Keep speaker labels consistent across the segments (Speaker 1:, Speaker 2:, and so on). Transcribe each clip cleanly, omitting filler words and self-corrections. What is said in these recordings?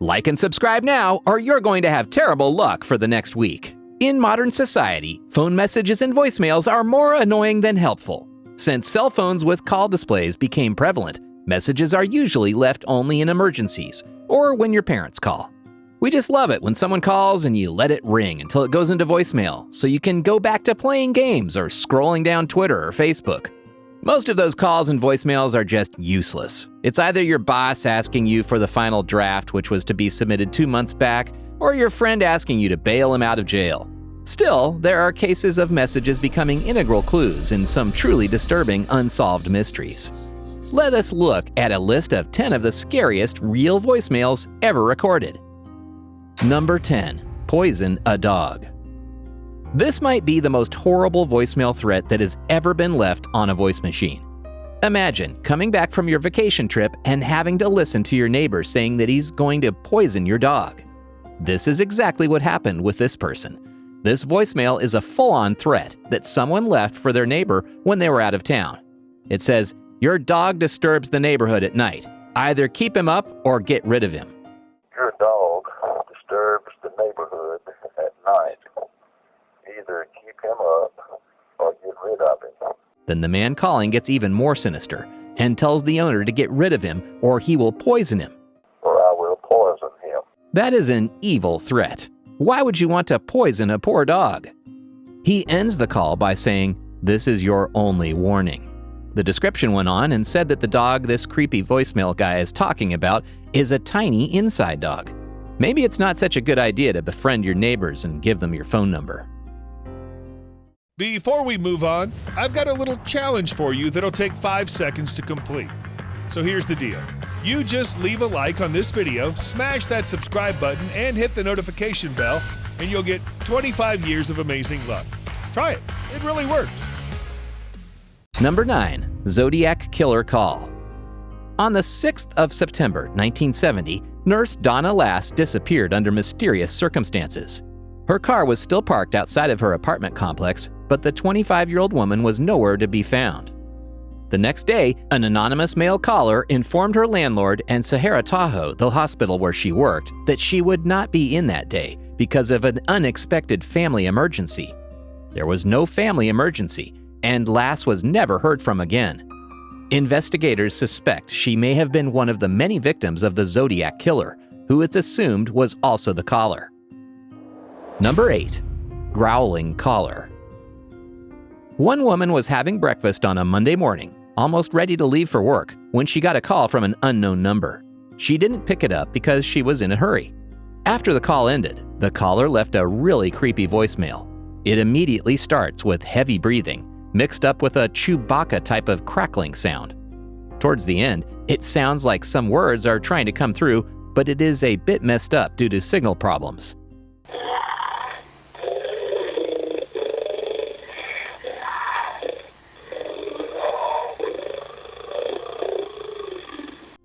Speaker 1: Like and subscribe now, or you're going to have terrible luck for the next week. In modern society, phone messages and voicemails are more annoying than helpful. Since cell phones with call displays became prevalent, messages are usually left only in emergencies or when your parents call. We just love it when someone calls and you let it ring until it goes into voicemail so you can go back to playing games or scrolling down Twitter or Facebook. Most of those calls and voicemails are just useless. It's either your boss asking you for the final draft, which was to be submitted 2 months back, or your friend asking you to bail him out of jail. Still, there are cases of messages becoming integral clues in some truly disturbing unsolved mysteries. Let us look at a list of 10 of the scariest real voicemails ever recorded. Number 10. Poison a dog. This might be the most horrible voicemail threat that has ever been left on a voice machine. Imagine coming back from your vacation trip and having to listen to your neighbor saying that he's going to poison your dog. This is exactly what happened with this person. This voicemail is a full-on threat that someone left for their neighbor when they were out of town. It says, "Your dog disturbs the neighborhood at night. Either keep him up or get rid of him."
Speaker 2: Your dog disturbs the neighborhood at night. Either keep him up or get rid of him.
Speaker 1: Then the man calling gets even more sinister and tells the owner to get rid of him or he will poison him.
Speaker 2: Or I will poison him.
Speaker 1: That is an evil threat. Why would you want to poison a poor dog? He ends the call by saying, "This is your only warning." The description went on and said that the dog this creepy voicemail guy is talking about is a tiny inside dog. Maybe it's not such a good idea to befriend your neighbors and give them your phone number.
Speaker 3: Before we move on, I've got a little challenge for you that'll take 5 seconds to complete. So here's the deal. You just leave a like on this video, smash that subscribe button, and hit the notification bell, and you'll get 25 years of amazing luck. Try it. It really works.
Speaker 1: Number 9. Zodiac Killer Call. On the 6th of September, 1970, nurse Donna Lass disappeared under mysterious circumstances. Her car was still parked outside of her apartment complex, but the 25-year-old woman was nowhere to be found. The next day, an anonymous male caller informed her landlord and Sahara Tahoe, the hospital where she worked, that she would not be in that day because of an unexpected family emergency. There was no family emergency, and Lass was never heard from again. Investigators suspect she may have been one of the many victims of the Zodiac killer, who it's assumed was also the caller. Number 8. Growling Caller. One woman was having breakfast on a Monday morning, almost ready to leave for work, when she got a call from an unknown number. She didn't pick it up because she was in a hurry. After the call ended, the caller left a really creepy voicemail. It immediately starts with heavy breathing, mixed up with a Chewbacca type of crackling sound. Towards the end, it sounds like some words are trying to come through, but it is a bit messed up due to signal problems.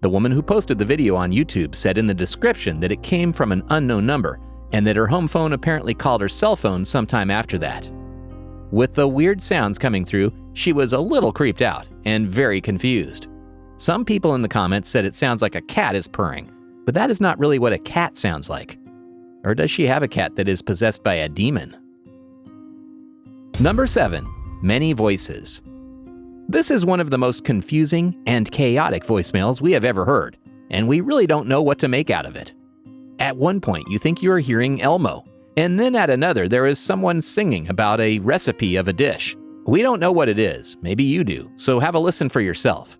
Speaker 1: The woman who posted the video on YouTube said in the description that it came from an unknown number and that her home phone apparently called her cell phone sometime after that. With the weird sounds coming through, she was a little creeped out and very confused. Some people in the comments said it sounds like a cat is purring, but that is not really what a cat sounds like. Or does she have a cat that is possessed by a demon? Number 7. Many Voices. This is one of the most confusing and chaotic voicemails we have ever heard, and we really don't know what to make out of it. At one point, you think you are hearing Elmo, and then at another, there is someone singing about a recipe of a dish. We don't know what it is. Maybe you do, so have a listen for yourself.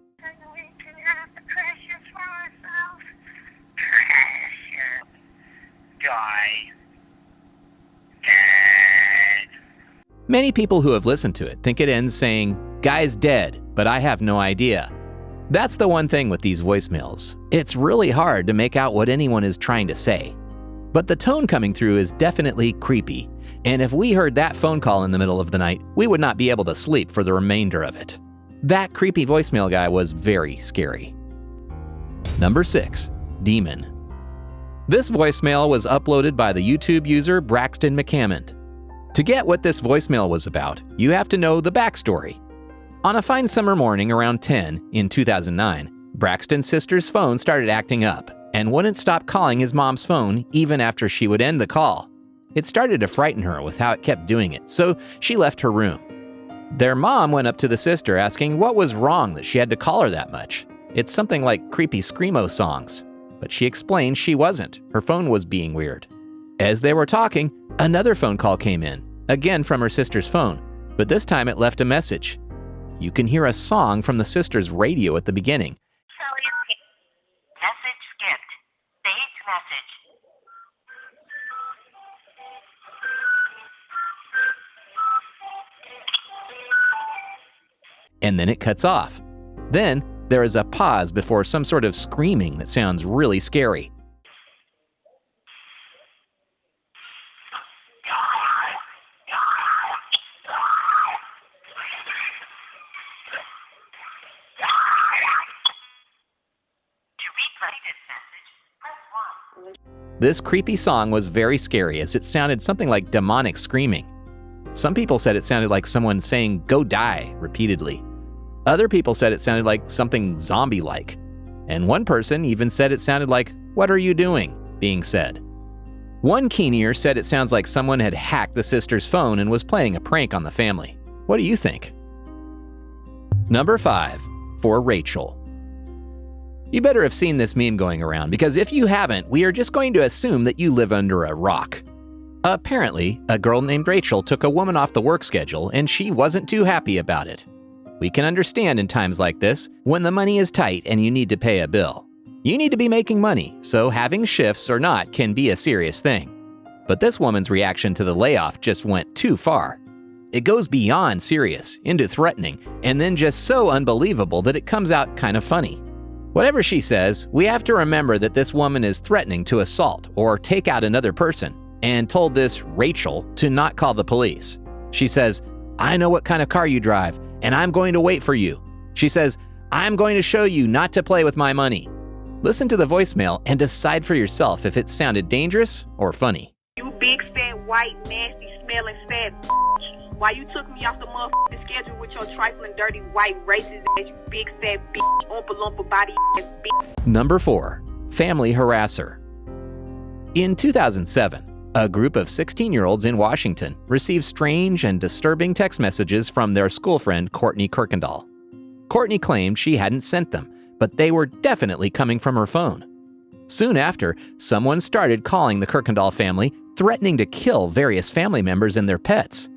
Speaker 1: Many people who have listened to it think it ends saying, "Guy's dead, but I have no idea." That's the one thing with these voicemails. It's really hard to make out what anyone is trying to say. But the tone coming through is definitely creepy, and if we heard that phone call in the middle of the night, we would not be able to sleep for the remainder of it. That creepy voicemail guy was very scary. Number 6. Demon. This voicemail was uploaded by the YouTube user Braxton McCammond. To get what this voicemail was about, you have to know the backstory. On a fine summer morning around 10 in 2009, Braxton's sister's phone started acting up, and wouldn't stop calling his mom's phone even after she would end the call. It started to frighten her with how it kept doing it, so she left her room. Their mom went up to the sister asking what was wrong that she had to call her that much. It's something like creepy screamo songs. But she explained she wasn't. Her phone was being weird. As they were talking, another phone call came in, again from her sister's phone, but this time it left a message. You can hear a song from the sister's radio at the beginning.
Speaker 4: Message skipped. Saved message.
Speaker 1: And then it cuts off. Then there is a pause before some sort of screaming that sounds really scary. This creepy song was very scary as it sounded something like demonic screaming. Some people said it sounded like someone saying, "Go die," repeatedly. Other people said it sounded like something zombie-like. And one person even said it sounded like, "What are you doing?" being said. One keen ear said it sounds like someone had hacked the sister's phone and was playing a prank on the family. What do you think? Number 5, for Rachel. You better have seen this meme going around, because if you haven't, we are just going to assume that you live under a rock. Apparently, a girl named Rachel took a woman off the work schedule and she wasn't too happy about it. We can understand in times like this, when the money is tight and you need to pay a bill. You need to be making money, so having shifts or not can be a serious thing. But this woman's reaction to the layoff just went too far. It goes beyond serious, into threatening, and then just so unbelievable that it comes out kind of funny. Whatever she says, we have to remember that this woman is threatening to assault or take out another person, and told this Rachel to not call the police. She says, "I know what kind of car you drive, and I'm going to wait for you." She says, "I'm going to show you not to play with my money." Listen to the voicemail and decide for yourself if it sounded dangerous or funny.
Speaker 5: "You big, fat, white, nasty, smelling, fat why you took me off the motherfucking schedule with your trifling, dirty, white, racist ass, you big, fat, oompa loompa body ass bitch."
Speaker 1: Number 4, family harasser. In 2007, a group of 16-year-olds in Washington received strange and disturbing text messages from their school friend Courtney Kirkendall. Courtney claimed she hadn't sent them, but they were definitely coming from her phone. Soon after, someone started calling the Kirkendall family, threatening to kill various family members and their pets.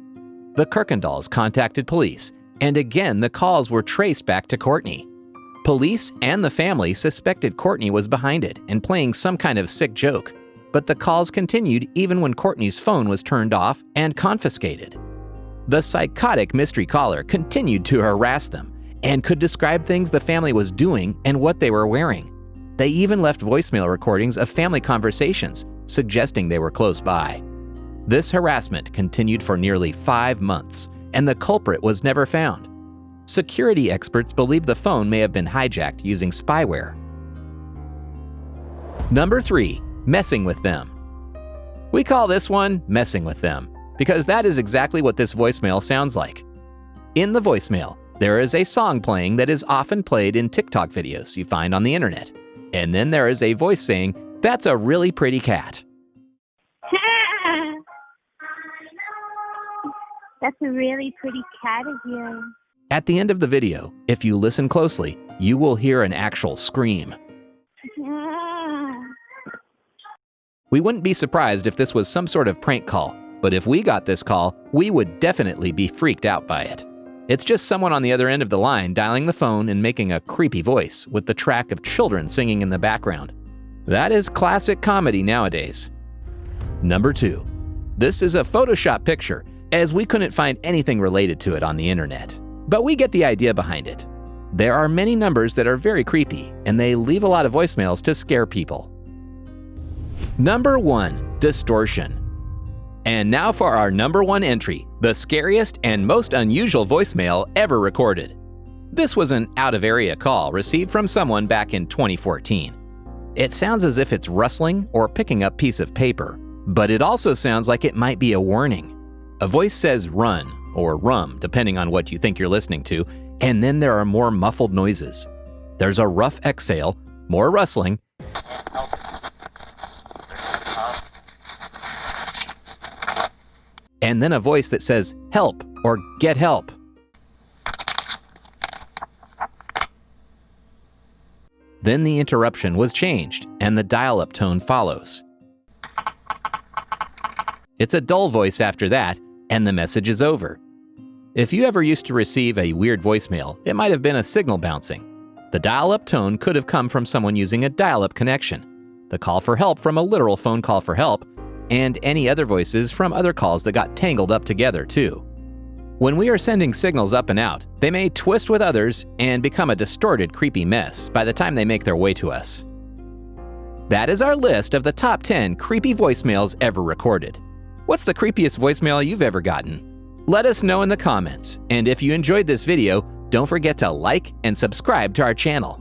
Speaker 1: The Kirkendalls contacted police, and again the calls were traced back to Courtney. Police and the family suspected Courtney was behind it and playing some kind of sick joke, but the calls continued even when Courtney's phone was turned off and confiscated. The psychotic mystery caller continued to harass them and could describe things the family was doing and what they were wearing. They even left voicemail recordings of family conversations, suggesting they were close by. This harassment continued for nearly 5 months, and the culprit was never found. Security experts believe the phone may have been hijacked using spyware. Number 3, messing with them. We call this one messing with them, because that is exactly what this voicemail sounds like. In the voicemail, there is a song playing that is often played in TikTok videos you find on the internet. And then there is a voice saying, "That's a really pretty cat."
Speaker 6: That's a really pretty cat of yours.
Speaker 1: At the end of the video, if you listen closely, you will hear an actual scream. We wouldn't be surprised if this was some sort of prank call, but if we got this call, we would definitely be freaked out by it. It's just someone on the other end of the line dialing the phone and making a creepy voice with the track of children singing in the background. That is classic comedy nowadays. Number 2. This is a Photoshop picture, as we couldn't find anything related to it on the internet. But we get the idea behind it. There are many numbers that are very creepy, and they leave a lot of voicemails to scare people. Number 1, Distortion. And now for our number 1 entry, the scariest and most unusual voicemail ever recorded. This was an out-of-area call received from someone back in 2014. It sounds as if it's rustling or picking up a piece of paper, but it also sounds like it might be a warning. A voice says "run" or "rum," depending on what you think you're listening to, and then there are more muffled noises. There's a rough exhale, more rustling, And then a voice that says, "Help," or "Get help." Then the interruption was changed, and the dial-up tone follows. It's a dull voice after that, and the message is over. If you ever used to receive a weird voicemail, it might have been a signal bouncing. The dial-up tone could have come from someone using a dial-up connection, the call for help from a literal phone call for help, and any other voices from other calls that got tangled up together too. When we are sending signals up and out, they may twist with others and become a distorted, creepy mess by the time they make their way to us. That is our list of the top 10 creepy voicemails ever recorded. What's the creepiest voicemail you've ever gotten? Let us know in the comments, and if you enjoyed this video, don't forget to like and subscribe to our channel.